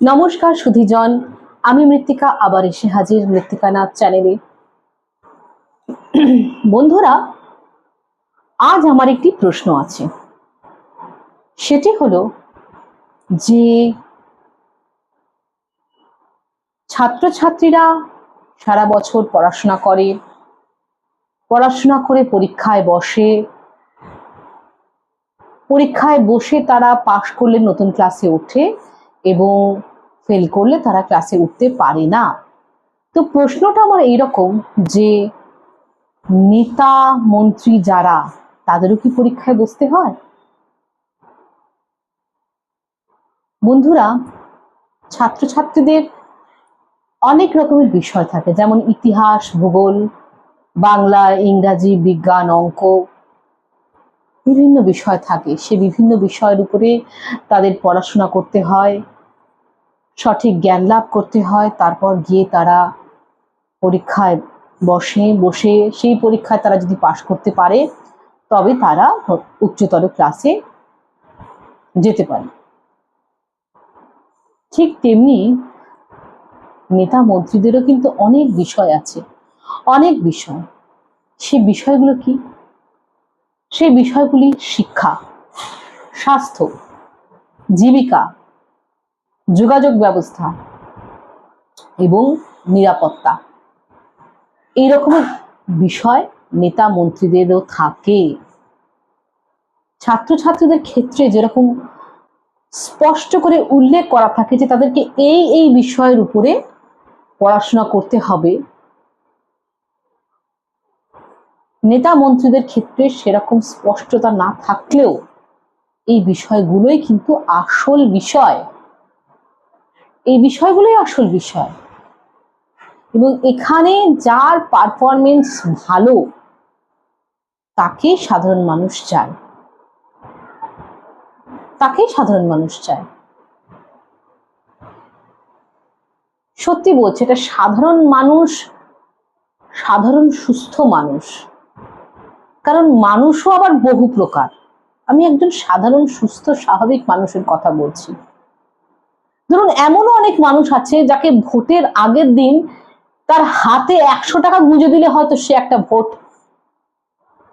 নমস্কার সুধীজন, আমি মৃত্তিকা আবার এসে হাজির মৃত্তিকা নাথ চ্যানেলে। বন্ধুরা, আজ আমার একটি প্রশ্ন আছে। সেটি হলো যে ছাত্রছাত্রীরা সারা বছর পড়াশোনা করে পরীক্ষায় বসে তারা পাশ করলে নতুন ক্লাসে ওঠে এবং ফেল করলে তারা ক্লাসে উঠতে পারে না। তো প্রশ্নটা আমার এইরকম যে নেতা মন্ত্রী যারা, তাদেরও কি পরীক্ষায় বসতে হয়? বন্ধুরা, ছাত্রছাত্রীদের অনেক রকমের বিষয় থাকে, যেমন ইতিহাস, ভূগোল, বাংলা, ইংরাজি, বিজ্ঞান, অঙ্ক, বিভিন্ন বিষয় থাকে। সে বিভিন্ন বিষয়ের উপরে তাদের পড়াশোনা করতে হয়, সঠিক জ্ঞান লাভ করতে হয়। তারপর গিয়ে তারা পরীক্ষায় বসে সেই পরীক্ষায় তারা যদি পাশ করতে পারে তবে তারা উচ্চতর ক্লাসে যেতে পারে। ঠিক তেমনি নেতা মন্ত্রীদেরও কিন্তু অনেক বিষয় আছে, অনেক বিষয়। সেই বিষয়গুলো কি? সেই বিষয়গুলি শিক্ষা, স্বাস্থ্য, জীবিকা, যোগাযোগ ব্যবস্থা এবং নিরাপত্তা। এই রকমের বিষয় নেতা মন্ত্রীদেরও থাকে। ছাত্রছাত্রীদের ক্ষেত্রে যেরকম স্পষ্ট করে উল্লেখ করা থাকে যে তাদেরকে এই বিষয়ের উপরে পড়াশোনা করতে হবে, নেতা মন্ত্রীদের ক্ষেত্রে সেরকম স্পষ্টতা না থাকলেও এই বিষয়গুলোই কিন্তু আসল বিষয়। এই বিষয়গুলোই আসল বিষয় এবং এখানে যার পারফরমেন্স ভালো তাকেই সাধারণ মানুষ চায়, সত্যি বলছে, এটা সাধারণ মানুষ, সাধারণ সুস্থ মানুষ। কারণ মানুষও আবার বহু প্রকার। আমি একজন সাধারণ সুস্থ স্বাভাবিক মানুষের কথা বলছি। ধরুন, এমনও অনেক মানুষ আছে যাকে ভোটের আগের দিন তার হাতে 100 টাকা গুঁজে দিলে হয়তো সে একটা ভোট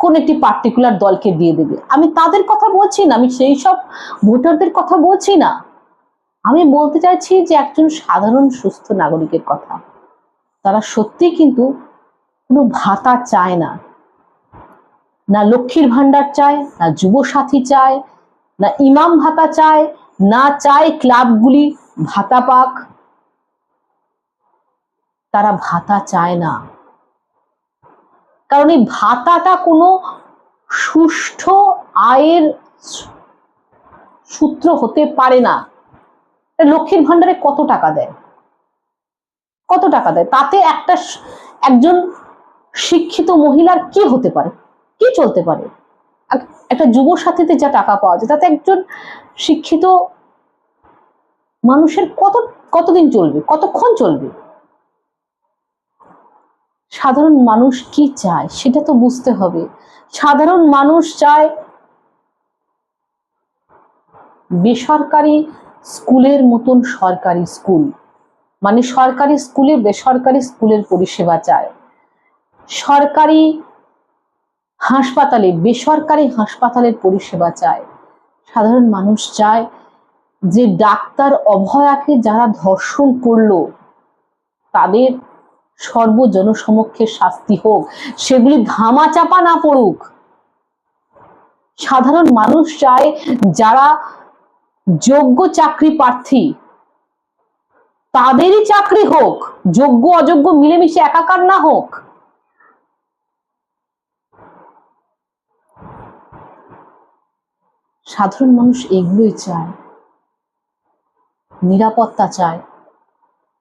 কোন একটি পার্টিকুলার দলকে দিয়ে দেবে। আমি তাদের কথা বলছি না, আমি সেই সব ভোটারদের কথা বলছি না। আমি বলতে চাইছি যে একজন সাধারণ সুস্থ নাগরিকের কথা। তারা সত্যি কিন্তু কোনো ভাতা চায় না, না লক্ষ্মীর ভান্ডার চায়, না যুব সাথী চায়, না ইমাম ভাতা চায়, না চায় ক্লাবগুলি ভাতা পাক। তারা ভাতা চায় না, কারণ এই ভাতাটা কোনো সুষ্ঠু আয়ের সূত্র হতে পারে না। লক্ষ্মীর ভান্ডারে কত টাকা দেয়? তাতে একজন শিক্ষিত মহিলার কি হতে পারে, কি চলতে পারে? একটা যুব সাথীতে যা টাকা পাওয়া যায় তাতে একজন শিক্ষিত মানুষের কতদিন চলবে, কতক্ষণ চলবে? সাধারণ মানুষ কি চায় সেটা তো বুঝতে হবে। সাধারণ মানুষ চায় বেসরকারি স্কুলের মতন সরকারি স্কুল, মানে সরকারি স্কুলে বেসরকারি স্কুলের পরিষেবা চায়, সরকারি হাসপাতালে বেসরকারি হাসপাতালের পরিষেবা চায়। সাধারণ মানুষ চায় যে ডাক্তার অভয়াকে যারা ধর্ষণ করলো তাদের সর্বজনসমক্ষে শাস্তি হোক, সেগুলি ধামাচাপা না পড়ুক। সাধারণ মানুষ চায় যারা যোগ্য চাকরি প্রার্থী তাদেরই চাকরি হোক, যোগ্য অযোগ্য মিলেমিশে একাকার না হোক। সাধারণ মানুষ এগুলোই চায়। নিরাপত্তা চায়,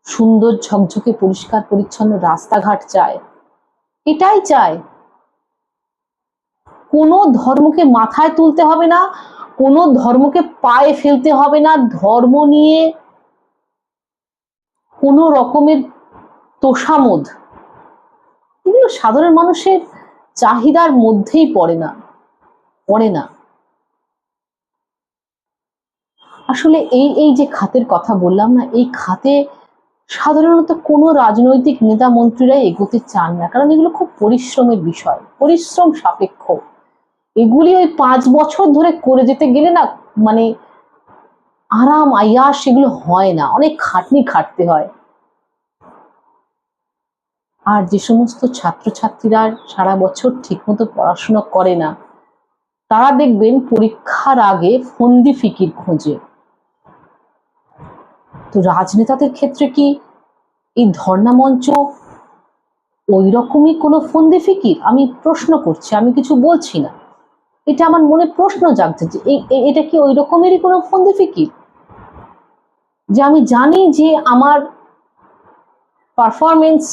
সুন্দর ঝকঝকে পরিষ্কার পরিচ্ছন্ন রাস্তাঘাট চায়, এটাই চায়। কোনো ধর্মকে মাথায় তুলতে হবে না, কোনো ধর্মকে পায়ে ফেলতে হবে না। ধর্ম নিয়ে কোনো রকমের তোষামোদ, এগুলো সাধারণ মানুষের চাহিদার মধ্যেই পড়ে না। আসলে এই এই যে খাতের কথা বললাম না, এই খাতে সাধারণত কোনো রাজনৈতিক নেতা মন্ত্রীরাই এগোতে চান না, কারণ এগুলো খুব পরিশ্রমের বিষয়, পরিশ্রম সাপেক্ষ। এগুলি ওই 5 বছর ধরে করে যেতে গেলে না, মানে আরাম আয়াস সেগুলো হয় না, অনেক খাটনি খাটতে হয়। আর যে সমস্ত ছাত্রছাত্রীরা সারা বছর ঠিকমতো পড়াশোনা করে না, তারা দেখবেন পরীক্ষার আগে ফন্দি ফিকির খোঁজে। তো রাজনেতাদের ক্ষেত্রে কি এই ধর্ণা মঞ্চ ওই রকমই কোনো ফন্দি ফিকির? আমি প্রশ্ন করছি, আমি কিছু বলছি না, এটা আমার মনে প্রশ্ন জাগছে যে এটা কি ওই রকমেরই কোনো ফন্দি ফিকির, যে আমি জানি যে আমার পারফরমেন্স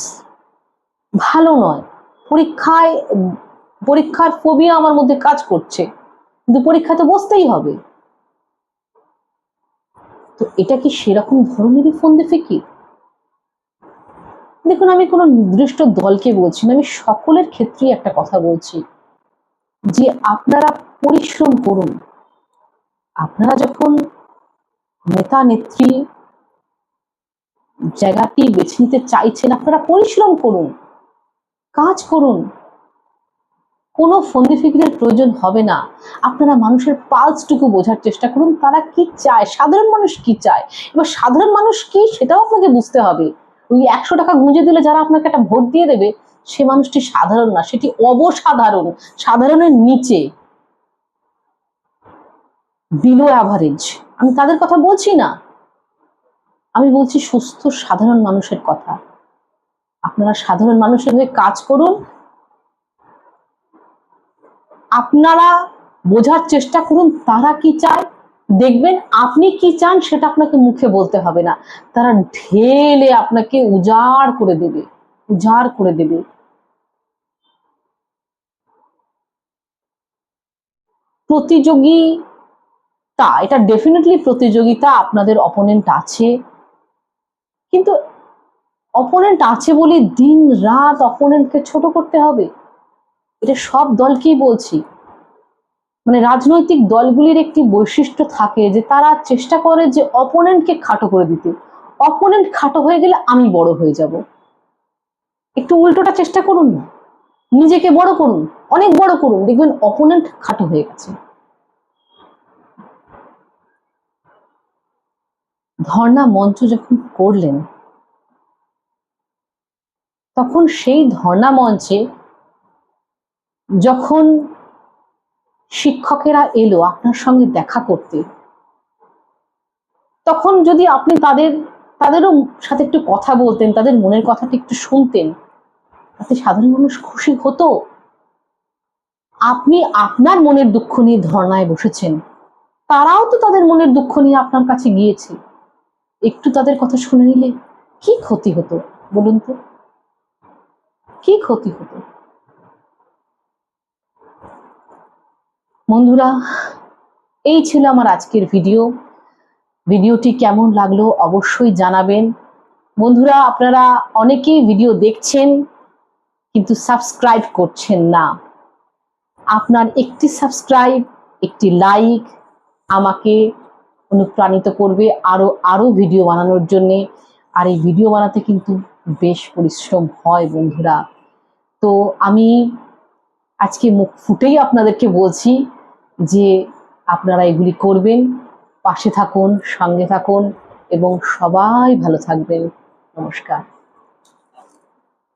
ভালো নয়, পরীক্ষার ফোবিয়া আমার মধ্যে কাজ করছে, কিন্তু পরীক্ষা তো বসতেই হবে। তো এটা কি সেরকম ধরনেরই ফন্দি ফিকির? দেখুন, আমি কোনো নির্দিষ্ট দলকে বলছি না, আমি সকলের ক্ষেত্রেই একটা কথা বলছি যে আপনারা পরিশ্রম করুন। আপনারা যখন নেতা নেত্রী জায়গাটি বেছে নিতে চাইছেন, আপনারা পরিশ্রম করুন, কাজ করুন, কোনো ফন্দি ফিকিরের প্রয়োজন হবে না। আপনারা মানুষের পালসটুকু বোঝার চেষ্টা করুন, তারা কি চায়, সাধারণ মানুষ কি চায়। এবার সাধারণ মানুষ কি সেটাও আপনাকে বুঝতে হবে। ওই 100 টাকা গুঁজে দিলে যারা আপনাকে একটা ভোট দিয়ে দেবে, সে মানুষটি সাধারণ না, সেটি অবসাধারণ, সাধারণের নিচে, বিলো অ্যাভারেজ। আমি তাদের কথা বলছি না, আমি বলছি সুস্থ সাধারণ মানুষের কথা। আপনারা সাধারণ মানুষের হয়ে কাজ করুন, আপনারা বোঝার চেষ্টা করুন তারা কি চায়। দেখবেন আপনি কি চান সেটা আপনাকে মুখে বলতে হবে না, তারা ঢেলে আপনাকে উজাড় করে দেবে, উজাড় করে দেবে। প্রতিযোগিতা, এটা ডেফিনেটলি প্রতিযোগিতা, আপনাদের অপোনেন্ট আছে, কিন্তু অপোনেন্ট আছে বলে দিন রাত অপোনেন্টকে ছোট করতে হবে? এটা সব দলকেই বলছি। মানে রাজনৈতিক দলগুলির একটি বৈশিষ্ট্য থাকে যে তারা চেষ্টা করে যে অপোনেন্টকে খাটো করে দিতে। অপোনেন্ট খাটো হয়ে গেলে আমি বড় হয়ে যাব। একটু উল্টোটা চেষ্টা করুন না, নিজেকে বড় করুন, অনেক বড় করুন, দেখবেন অপোনেন্ট খাটো হয়ে গেছে। ধর্ণা মঞ্চ যখন করলেন, তখন সেই ধর্ণা মঞ্চে যখন শিক্ষকেরা এলো আপনার সঙ্গে দেখা করতে, তখন যদি আপনি তাদেরও সাথে একটু কথা বলতেন, তাদের মনের কথাটা একটু শুনতেন, তাতে সাধারণ মানুষ খুশি হতো। আপনি আপনার মনের দুঃখ নিয়ে ধর্নায় বসেছেন, তারাও তো তাদের মনের দুঃখ নিয়ে আপনার কাছে গিয়েছে, একটু তাদের কথা শুনে নিলে কি ক্ষতি হতো বলুন তো? কি ক্ষতি হতো? বন্ধুরা, এই ছিল আমার আজকের ভিডিওটি কেমন লাগলো অবশ্যই জানাবেন। বন্ধুরা, আপনারা অনেকেই ভিডিও দেখছেন কিন্তু সাবস্ক্রাইব করছেন না। আপনার একটি সাবস্ক্রাইব, একটি লাইক আমাকে অনুপ্রাণিত করবে আরো ভিডিও বানানোর জন্যে। আর এই ভিডিও বানাতে কিন্তু বেশ পরিশ্রম হয় বন্ধুরা। তো আমি আজকে মুখ ফুটেই আপনাদেরকে বলছি যে আপনারা এগুলি করবেন, পাশে থাকুন, সঙ্গে থাকুন এবং সবাই ভালো থাকবেন। নমস্কার।